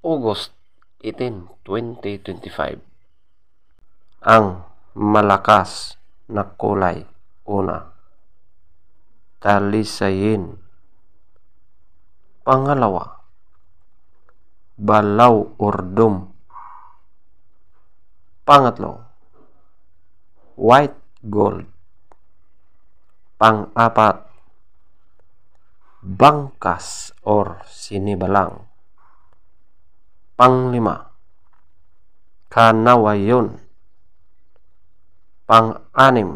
August 18, 2025. Ang malakas na kulay. Una, talisayin. Pangalawa, balaw urdom. Pangatlo, white gold. Pang-apat, bangkas or sinibalang. Panglima, kanawayon. Pang-anim,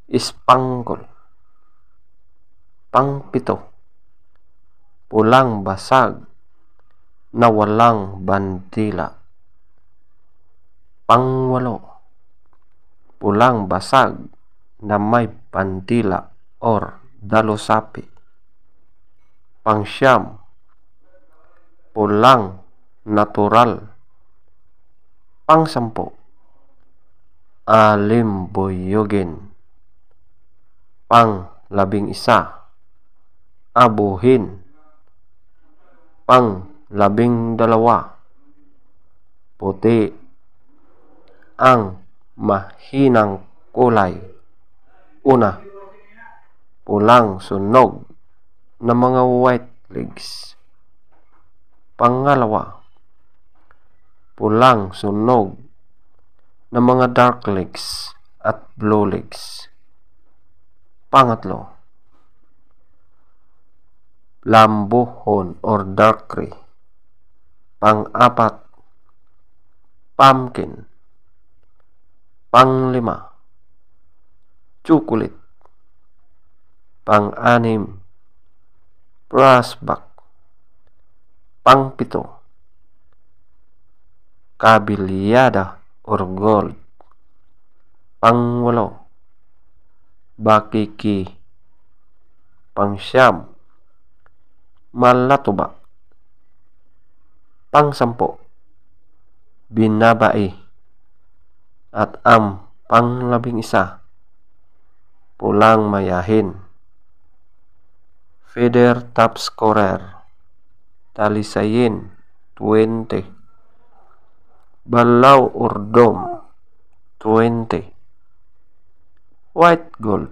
ispanggol. Pangpito, pulang basag na walang bandila. Pangwalo, pulang basag na may bandila or dalusapi. Pangsyam, pulang natural. Pangsampu, alimbuyugin. Pang-11, abuhin. Pang-12, puti. Ang mahinang kulay. Una, pulang sunog na mga white legs. Pangalawa, pulang sunog na mga dark legs at blue legs. Pangatlo, lambuhon or dark gray. Pang-apat, pumpkin. Panglima, chocolate. Pang-anim, brassback. Pangpito, kabilyada or gold. Pangwalo, bakiki. Pangsyam, malatuba. Pangsampo, binabai. At ang pang-11, pulang mayahin. Feather top scorer, talisayin 20. Balaw urdom 20. White gold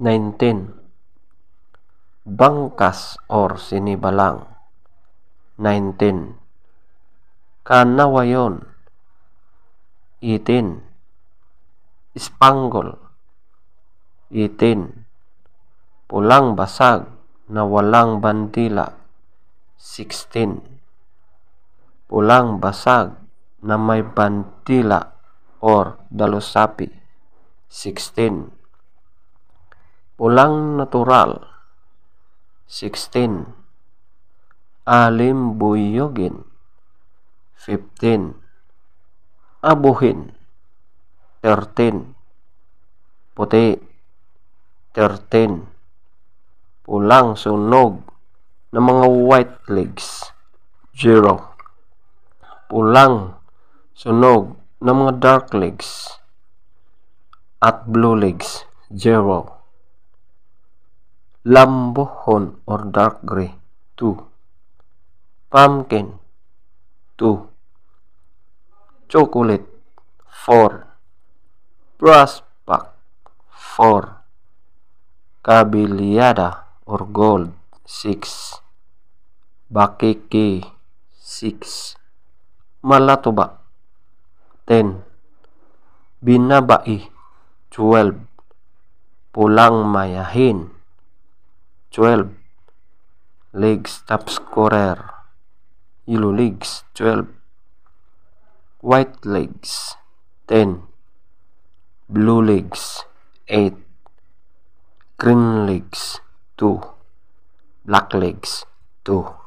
19. Bangkas or sinibalang 19. Kanawayon 18. Ispanggol 18. Pulang basag na walang bandila 16. Pulang basag na may bandila or dalusapi 16. Pulang natural 16. Alimbuyugin 15. Abuhin 13. Puti 13. Pulang sunog ng mga white legs 0. Pulang sunog ng mga dark legs at blue legs 0. Lambuhon or dark gray 2. Pumpkin 2. Chocolate 4. Brassback 4. Kabilyada or gold 6. Bakiki 6. Malatuba 10. Binabai 12. Pulang mayahin 12. Legs top scorer, yellow legs 12. White legs 10. Blue legs 8. Green legs 2. Black legs 2.